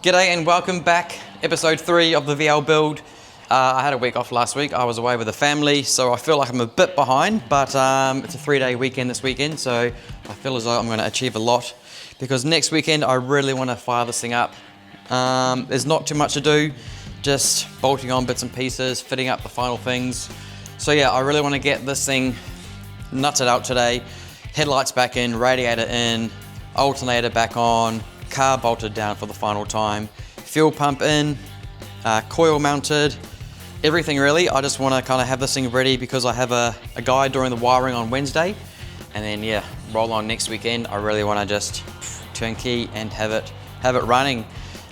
G'day and welcome back, episode 3 of the VL build. I had a week off last week. I was away with the family, so I feel like I'm a bit behind, but it's a 3-day weekend this weekend, so I feel as though I'm going to achieve a lot because next weekend I really want to fire this thing up. There's not too much to do, just bolting on bits and pieces, fitting up the final things. So yeah, I really want to get this thing nutted out today. Headlights back in, radiator in, alternator back on, car bolted down for the final time, fuel pump in, coil mounted, everything really. I just want to kind of have this thing ready because I have a guy doing the wiring on Wednesday, and then yeah, roll on next weekend. I really want to just turnkey and have it running,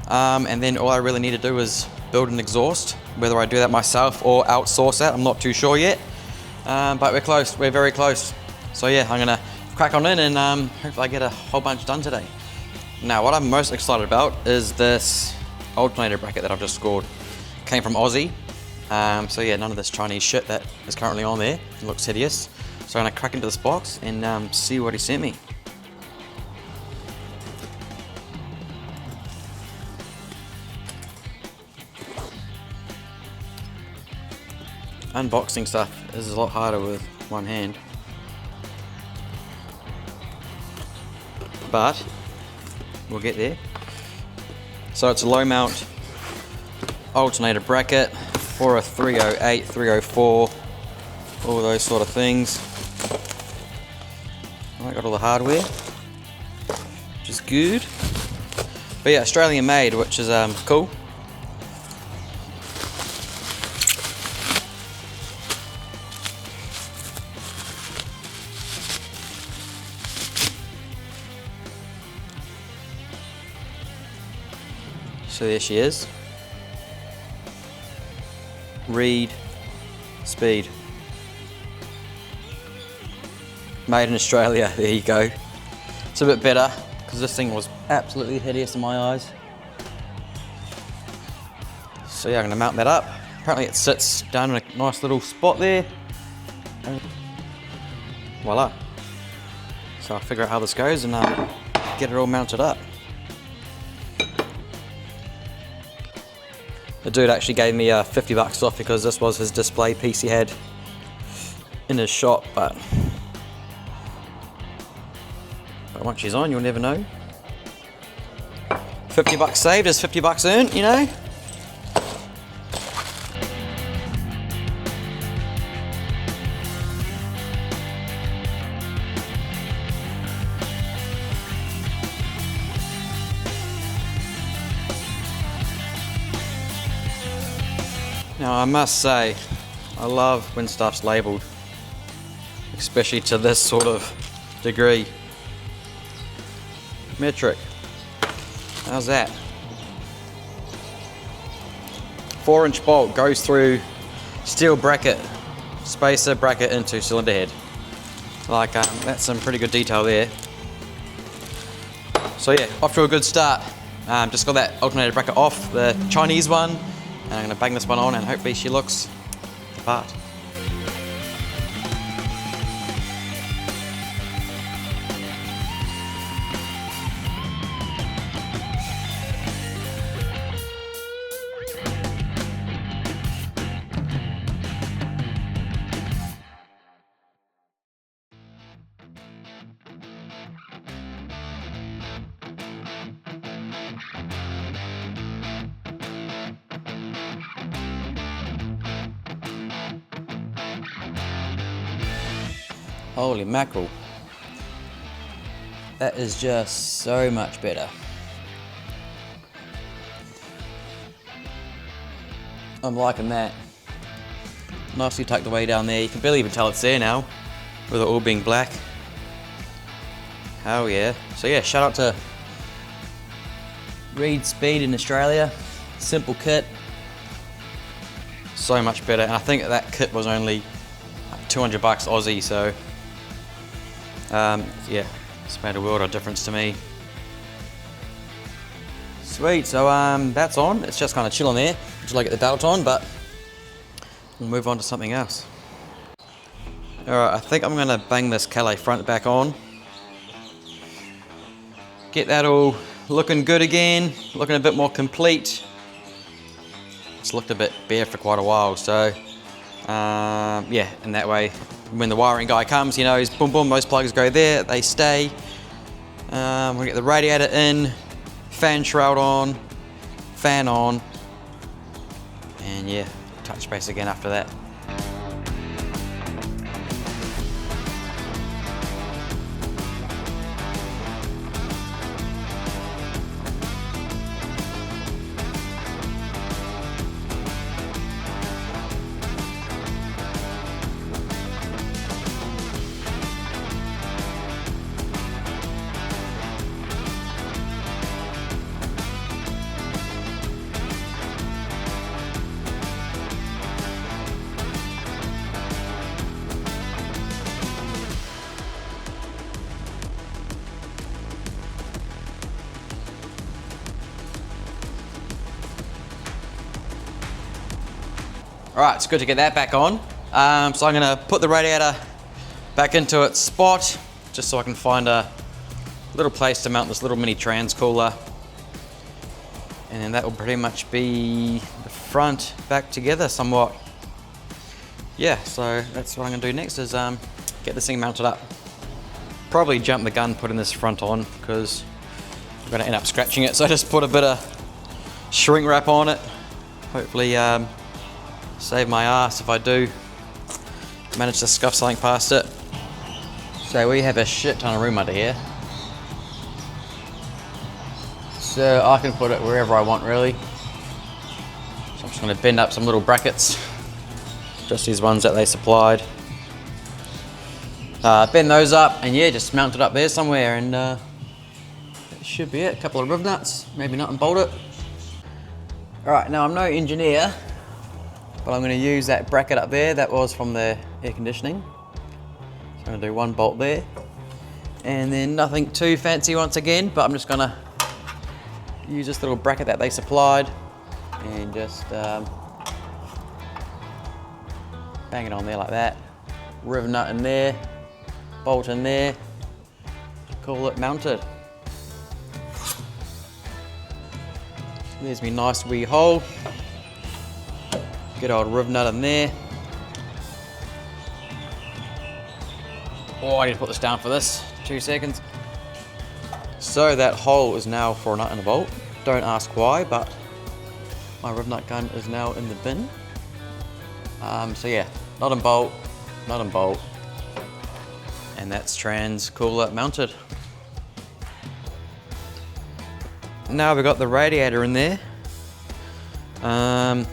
and then all I really need to do is build an exhaust. Whether I do that myself or outsource that, I'm not too sure yet, but we're close, we're very close. So yeah, I'm gonna crack on in and hopefully I get a whole bunch done today. Now, what I'm most excited about is this alternator bracket that I've just scored. Came from Aussie. So yeah, none of this Chinese shit that is currently on there. It looks hideous. So I'm gonna crack into this box and see what he sent me. Unboxing stuff is a lot harder with one hand. But we'll get there. So it's a low mount alternator bracket for a 308, 304, all those sort of things. I got all the hardware, which is good. But yeah, Australian made, which is cool. So there she is. Read, speed. Made in Australia, there you go. It's a bit better, because this thing was absolutely hideous in my eyes. So yeah, I'm gonna mount that up. Apparently it sits down in a nice little spot there. And voila. So I'll figure out how this goes and get it all mounted up. The dude actually gave me $50 off because this was his display piece he had in his shop, but once she's on, you'll never know. $50 saved is $50 earned, you know? Now I must say, I love when stuff's labelled, especially to this sort of degree. Metric, how's that? 4-inch bolt goes through steel bracket, spacer bracket into cylinder head. Like that's some pretty good detail there. So yeah, off to a good start. Just got that alternator bracket off, the Chinese one. And I'm going to bang this one on and hopefully she looks the part. Holy mackerel. That is just so much better. I'm liking that. Nicely tucked away down there. You can barely even tell it's there now, with it all being black. Hell yeah. So yeah, shout out to Reed Speed in Australia. Simple kit. So much better. And I think that kit was only $200 Aussie, so yeah, it's made a world of difference to me. Sweet, so that's on. It's just kind of chilling there, just like get the belt on, but we'll move on to something else. Alright, I think I'm gonna bang this Calais front back on. Get that all looking good again, looking a bit more complete. It's looked a bit bare for quite a while, so yeah, and that way when the wiring guy comes, he knows boom boom, those plugs go there, they stay. We'll get the radiator in, fan shroud on, fan on, and yeah, touch base again after that. All right, it's good to get that back on. So I'm gonna put the radiator back into its spot, just so I can find a little place to mount this little mini trans cooler. And then that will pretty much be the front back together somewhat. Yeah, so that's what I'm gonna do next is get this thing mounted up. Probably jump the gun putting this front on because I'm gonna end up scratching it. So I just put a bit of shrink wrap on it. Hopefully save my ass if I do manage to scuff something past it. So we have a shit ton of room under here. So I can put it wherever I want really. So I'm just going to bend up some little brackets. Just these ones that they supplied. Bend those up and yeah, just mount it up there somewhere and that should be it. A couple of riv nuts, maybe nut and bolt it. Alright, now I'm no engineer, but I'm going to use that bracket up there that was from the air conditioning. So I'm going to do one bolt there. And then nothing too fancy once again, but I'm just going to use this little bracket that they supplied and just bang it on there like that. Riv nut in there, bolt in there, call it mounted. There's me nice wee hole. Good old riv nut in there. Oh, I need to put this down for this. 2 seconds. So that hole is now for a nut and a bolt. Don't ask why, but my riv nut gun is now in the bin. So yeah, nut and bolt, and that's trans cooler mounted. Now we've got the radiator in there. I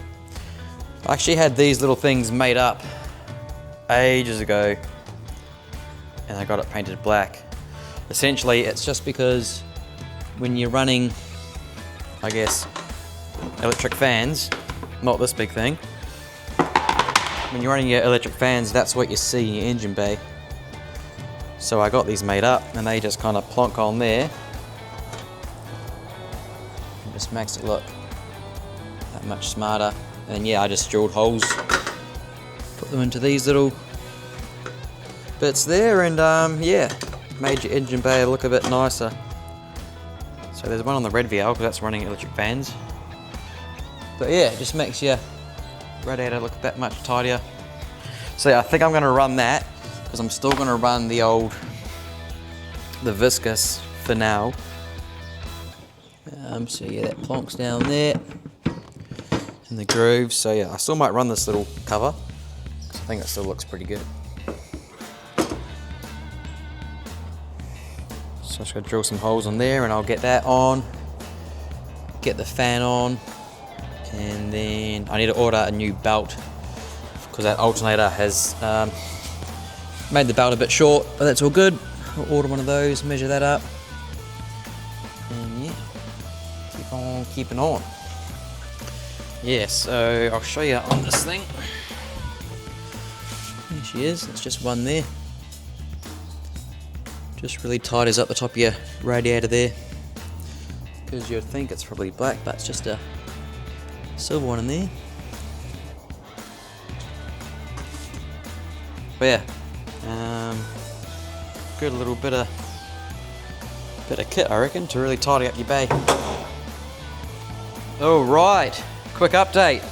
actually had these little things made up ages ago and I got it painted black. Essentially, it's just because when you're running, I guess, electric fans, not this big thing, when you're running your electric fans, that's what you see in your engine bay. So I got these made up and they just kind of plonk on there. It just makes it look that much smarter. And yeah, I just drilled holes, put them into these little bits there, and yeah, made your engine bay look a bit nicer. So there's one on the red VL because that's running electric fans. But yeah, it just makes your radiator look that much tidier. So yeah, I think I'm going to run that because I'm still going to run the viscous for now. So yeah, that plonks down there in the groove. So yeah, I still might run this little cover because I think it still looks pretty good. So I'm just going to drill some holes in there and I'll get that on, get the fan on, and then I need to order a new belt because that alternator has made the belt a bit short, but that's all good. I'll order one of those, measure that up, and yeah, keep on keeping on. Yeah, so I'll show you on this thing. There she is, it's just one there. Just really tightens up the top of your radiator there. Because you'd think it's probably black, but it's just a silver one in there. But yeah, good little bit of Bit of kit, I reckon, to really tidy up your bay. All right, quick update.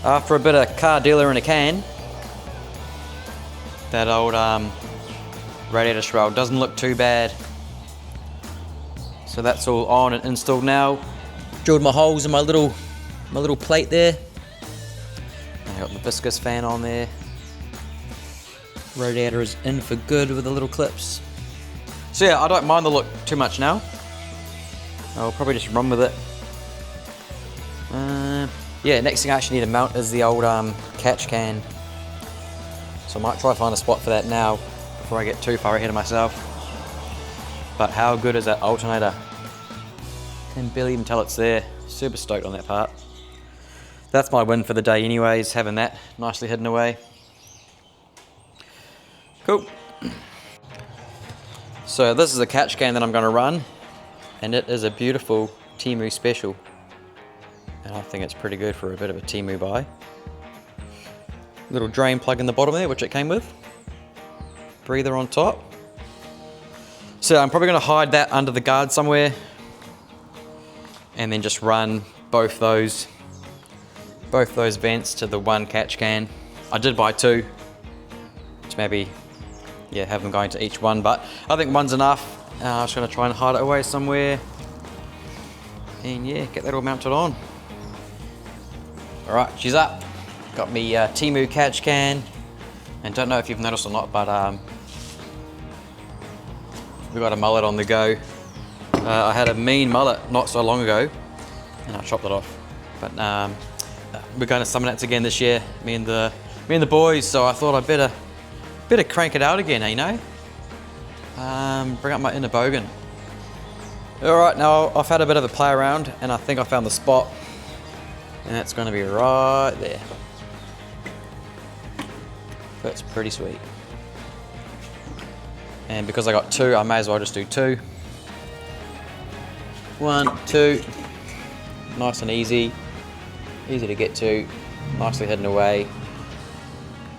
After a bit of car dealer in a can, that old radiator shroud doesn't look too bad. So that's all on and installed now. Drilled my holes in my little plate there. I got the viscous fan on there. Radiator is in for good with the little clips. So yeah, I don't mind the look too much now. I'll probably just run with it. Yeah, next thing I actually need to mount is the old catch can. So I might try to find a spot for that now before I get too far ahead of myself. But how good is that alternator? Can barely even tell it's there. Super stoked on that part. That's my win for the day anyways, having that nicely hidden away. Cool. So this is a catch can that I'm going to run, and it is a beautiful Temu special. And I think it's pretty good for a bit of a Temu buy. Little drain plug in the bottom there, which it came with. Breather on top. So I'm probably going to hide that under the guard somewhere, and then just run both those vents to the one catch can. I did buy two, to maybe have them going to each one, but I think one's enough. I'm just going to try and hide it away somewhere, and yeah, get that all mounted on. All right, she's up. Got me Temu catch can, and don't know if you've noticed or not, but we got a mullet on the go. I had a mean mullet not so long ago, and I chopped it off. But we're going to summon it again this year, me and the boys. So I thought I'd better crank it out again, you know. Bring up my inner bogan. All right, now I've had a bit of a play around, and I think I found the spot, and it's going to be right there. That's pretty sweet. And because I got two, I may as well just do two. 1, 2, nice and easy to get to, nicely hidden away.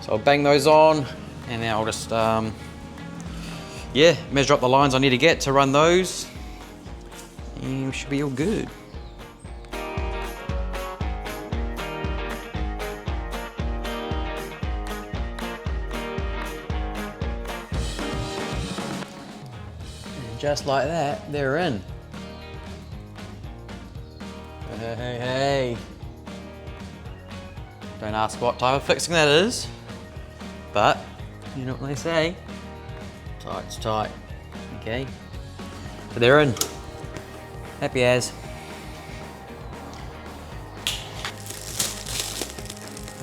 So I'll bang those on, and then I'll just measure up the lines I need to get to run those, and we should be all good. And just like that, they're in. Hey. Don't ask what type of fixing that is, but you know what they say. Tight's tight. Okay. But they're in. Happy as.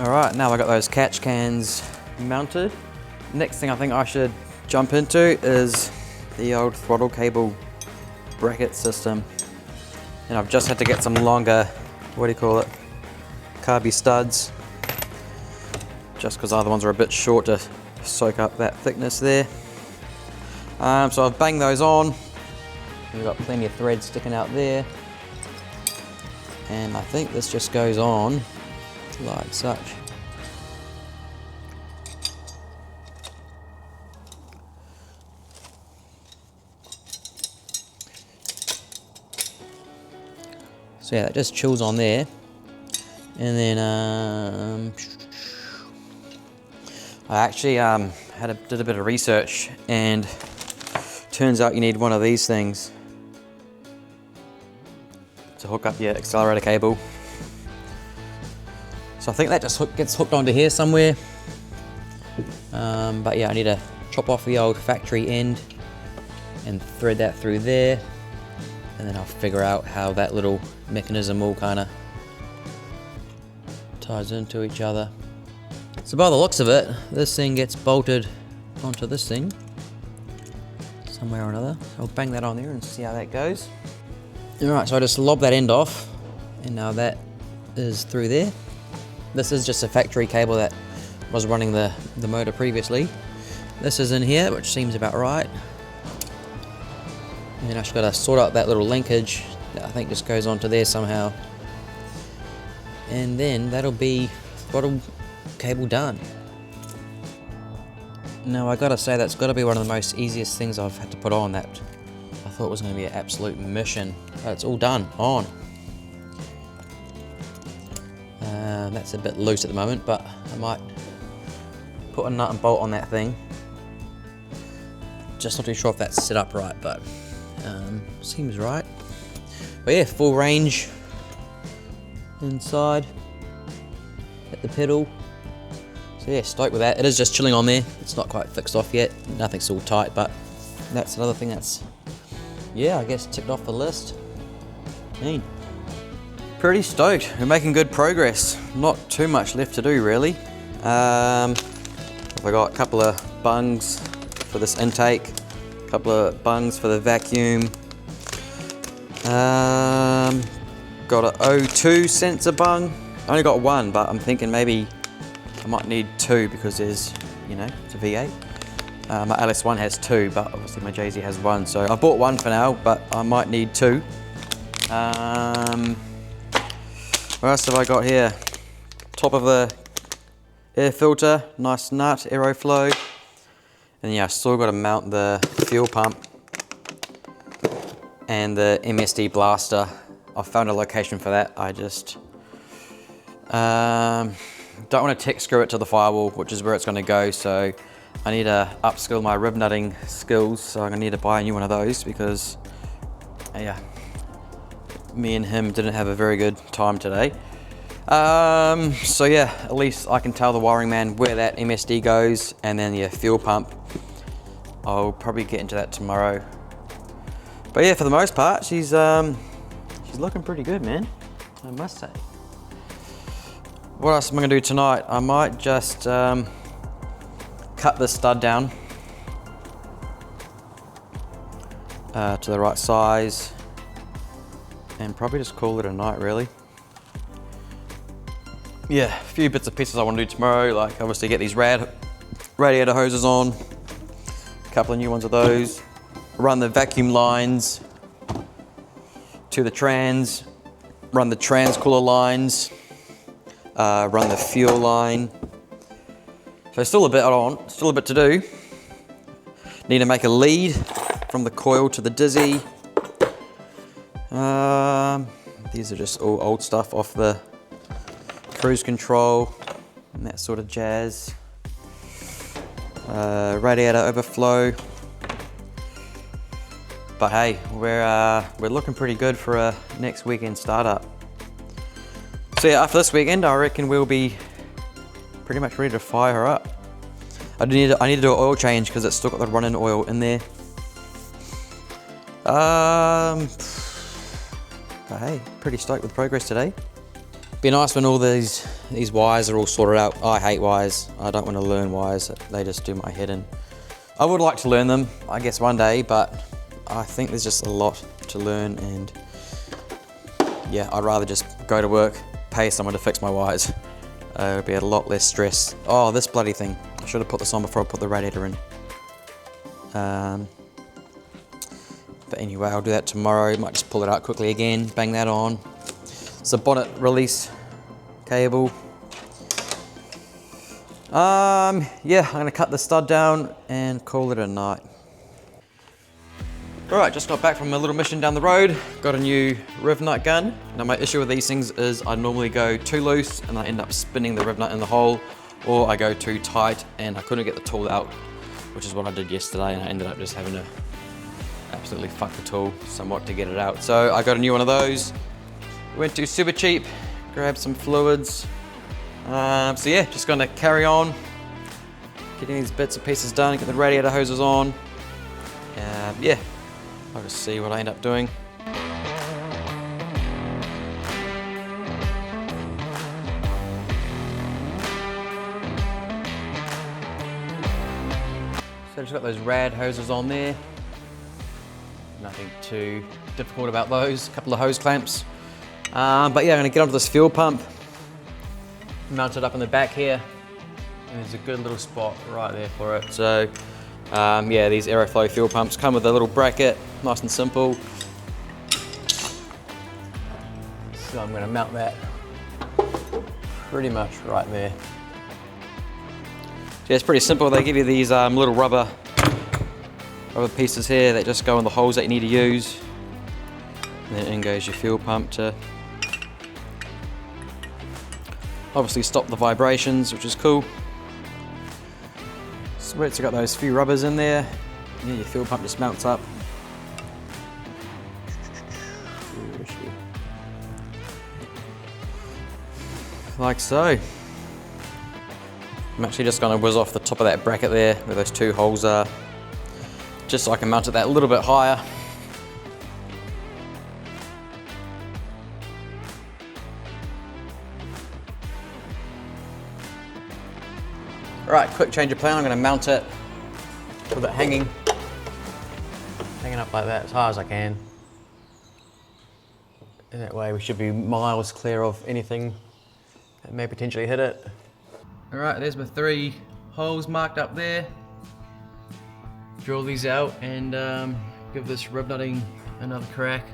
Alright, now I got those catch cans mounted. Next thing I think I should jump into is the old throttle cable bracket system. And I've just had to get some longer, carby studs, just because other ones are a bit short to soak up that thickness there. So I've banged those on. We've got plenty of thread sticking out there, and I think this just goes on like such. So yeah, that just chills on there, and then I actually did a bit of research, and turns out you need one of these things to hook up your accelerator cable. So I think that just gets hooked onto here somewhere. But yeah, I need to chop off the old factory end and thread that through there, and then I'll figure out how that little mechanism all kind of ties into each other. So by the looks of it, this thing gets bolted onto this thing somewhere or another. So I'll bang that on there and see how that goes. Alright, so I just lob that end off, and now that is through there. This is just a factory cable that was running the motor previously. This is in here, which seems about right. And then I've just got to sort out that little linkage that I think just goes onto there somehow. And then that'll be throttle cable done. Now I gotta say, that's gotta be one of the most easiest things I've had to put on. That I thought it was going to be an absolute mission. It's all done, on. That's a bit loose at the moment, but I might put a nut and bolt on that thing. Just not too sure if that's set up right, but seems right. But yeah, full range inside at the pedal. So yeah, stoked with that. It is just chilling on there. It's not quite fixed off yet. Nothing's all tight, but that's another thing that's, yeah, I guess ticked off the list. Mean. Pretty stoked. We're making good progress. Not too much left to do, really. I got a couple of bungs for this intake, a couple of bungs for the vacuum. Got an O2 sensor bung. I only got one, but I'm thinking maybe I might need two because there's, you know, it's a V8. My LS1 has two, but obviously my JZ has one. So I bought one for now, but I might need two. What else have I got here? Top of the air filter, nice nut, Aeroflow. And yeah, I still got to mount the fuel pump and the MSD blaster. I found a location for that. I just don't want to tech screw it to the firewall, which is where it's going to go. So I need to upskill my rib nutting skills. So I'm going to need to buy a new one of those because, yeah, me and him didn't have a very good time today. So yeah, at least I can tell the wiring man where that MSD goes, and then the fuel pump. I'll probably get into that tomorrow. But yeah, for the most part, she's looking pretty good, man, I must say. What else am I gonna do tonight? I might just cut the stud down to the right size and probably just call it a night, really. Yeah, a few bits and pieces I want to do tomorrow, like obviously get these radiator hoses on, a couple of new ones of those, run the vacuum lines to the trans, run the trans cooler lines, run the fuel line. So still a bit on, still a bit to do. Need to make a lead from the coil to the dizzy. These are just all old stuff off the cruise control and that sort of jazz. Radiator overflow. But hey, we're looking pretty good for a next weekend startup. So yeah, after this weekend, I reckon we'll be pretty much ready to fire her up. I need to do an oil change because it's still got the running oil in there. But hey, pretty stoked with progress today. Be nice when all these wires are all sorted out. I hate wires. I don't want to learn wires. They just do my head in. I would like to learn them, I guess one day, but I think there's just a lot to learn, and yeah, I'd rather just go to work, pay someone to fix my wires. It would be a lot less stress. Oh, this bloody thing. I should have put this on before I put the radiator in. But anyway, I'll do that tomorrow. Might just pull it out quickly again, bang that on. It's a bonnet release cable. Yeah, I'm gonna cut the stud down and call it a night. All right, just got back from a little mission down the road. Got a new riv nut gun. Now my issue with these things is I normally go too loose and I end up spinning the riv nut in the hole, or I go too tight and I couldn't get the tool out, which is what I did yesterday, and I ended up just having to absolutely fuck the tool somewhat to get it out. So I got a new one of those. Went to Super Cheap, grabbed some fluids. So yeah, just gonna carry on, getting these bits and pieces done, get the radiator hoses on. Yeah, I'll just see what I end up doing. So just got those rad hoses on there. Nothing too difficult about those, a couple of hose clamps. But yeah, I'm gonna get onto this fuel pump, mount it up in the back here, and there's a good little spot right there for it. So yeah, these Aeroflow fuel pumps come with a little bracket, nice and simple. So I'm gonna mount that pretty much right there. So yeah, it's pretty simple. They give you these little rubber Rubber pieces here that just go in the holes that you need to use. And then in goes your fuel pump to obviously stop the vibrations, which is cool. Sweet, it's got those few rubbers in there. Yeah, your fuel pump just mounts up. Like so. I'm actually just going to whiz off the top of that bracket there where those two holes are, just so I can mount it that a little bit higher. Right, quick change of plan. I'm going to mount it with it hanging up like that as high as I can. In that way we should be miles clear of anything that may potentially hit it. Alright, there's my 3 holes marked up there. Drill these out and give this rib nutting another crack.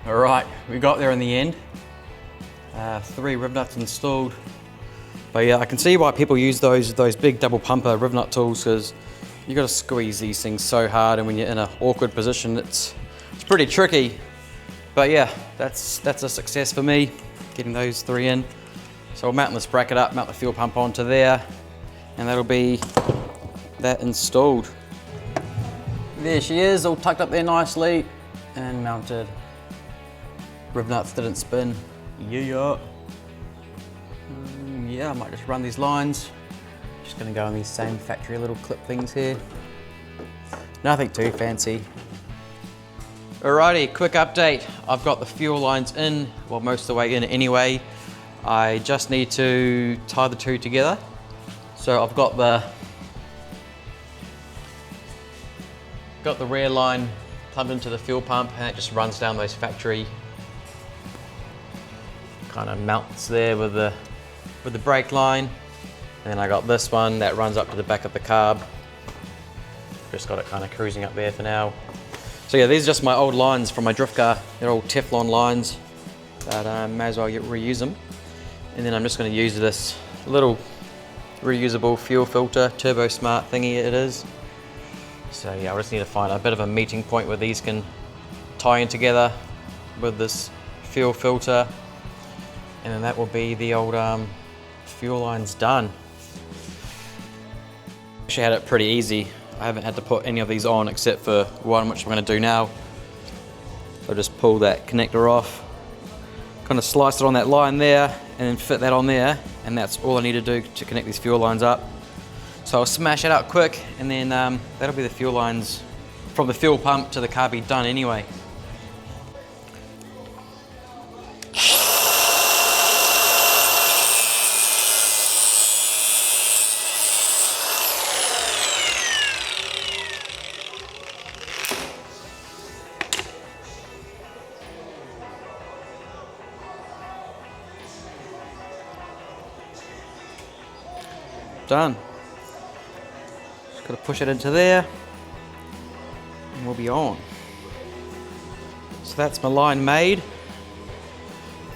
Alright, we got there in the end. 3 rib nuts installed. But yeah, I can see why people use those big double pumper rib nut tools, because you got to squeeze these things so hard, and when you're in an awkward position, it's pretty tricky. But yeah, that's a success for me, getting those 3 in. So I'll mount this bracket up, mount the fuel pump onto there, and that'll be that installed. There she is, all tucked up there nicely and mounted. Rib nuts didn't spin. Yeah. Yeah, I might just run these lines. Just gonna go on these same factory little clip things here. Nothing too fancy. Alrighty, quick update. I've got the fuel lines in, well, most of the way in anyway. I just need to tie the 2 together. So I've got the rear line plumbed into the fuel pump, and it just runs down those factory kind of mounts there with the brake line. And then I got this one that runs up to the back of the carb. Just got it kind of cruising up there for now. So yeah, these are just my old lines from my drift car. They're all Teflon lines, but may as well reuse them. And then I'm just going to use this little reusable fuel filter, Turbo Smart thingy it is. So yeah, I just need to find a bit of a meeting point where these can tie in together with this fuel filter. And then that will be the old fuel lines done. Actually had it pretty easy. I haven't had to put any of these on except for one, which I'm going to do now. So I'll just pull that connector off, kind of slice it on that line there, and then fit that on there, and that's all I need to do to connect these fuel lines up. So I'll smash it out quick, and then that'll be the fuel lines from the fuel pump to the carby done anyway. Done. Just got to push it into there and we'll be on. So that's my line made.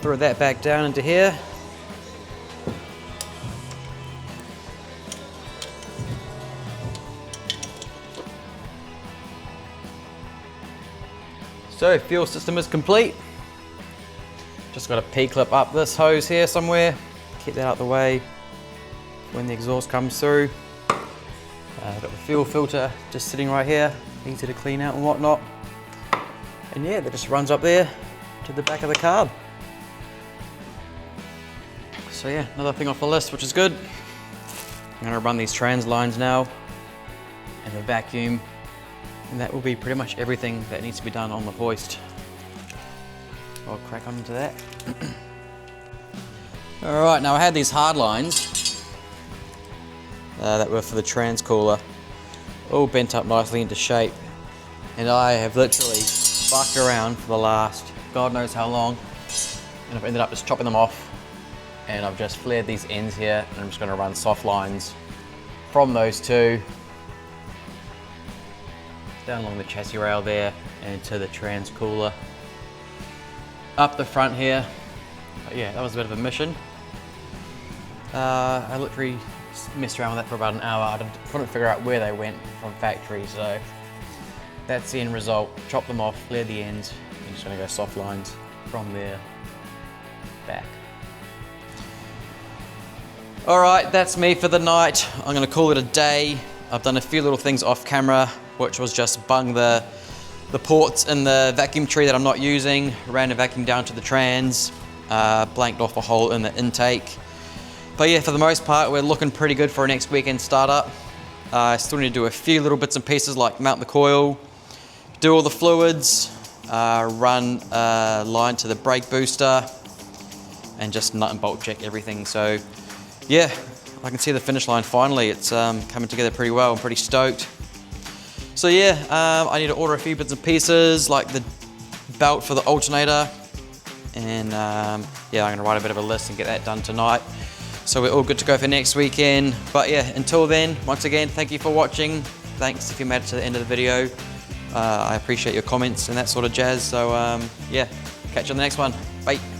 Throw that back down into here. So fuel system is complete. Just got a P-clip up this hose here somewhere. Keep that out of the way when the exhaust comes through. Got the fuel filter just sitting right here, easy to clean out and whatnot. And yeah, that just runs up there to the back of the carb. So yeah, another thing off the list, which is good. I'm gonna run these trans lines now and a vacuum, and that will be pretty much everything that needs to be done on the hoist. I'll crack on into that. All right, now I had these hard lines that were for the trans cooler, all bent up nicely into shape, and I have literally fucked around for the last God knows how long, and I've ended up just chopping them off, and I've just flared these ends here, and I'm just going to run soft lines from those 2 down along the chassis rail there and to the trans cooler up the front here. But yeah, that was a bit of a mission. I literally messed around with that for about an hour. I couldn't figure out where they went from factory, so that's the end result. Chop them off, flare the ends. I'm just gonna go soft lines from there back. All right, that's me for the night. I'm gonna call it a day. I've done a few little things off camera, which was just bung the ports in the vacuum tree that I'm not using, ran a vacuum down to the trans, blanked off a hole in the intake. But yeah, for the most part, we're looking pretty good for a next weekend startup. I still need to do a few little bits and pieces like mount the coil, do all the fluids, run a line to the brake booster, and just nut and bolt check everything. So yeah, I can see the finish line finally. It's coming together pretty well. I'm pretty stoked. So yeah, I need to order a few bits and pieces like the belt for the alternator, and yeah, I'm gonna write a bit of a list and get that done tonight. So we're all good to go for next weekend. But yeah, until then, once again, thank you for watching. Thanks if you made it to the end of the video. I appreciate your comments and that sort of jazz. So yeah, catch you on the next one. Bye.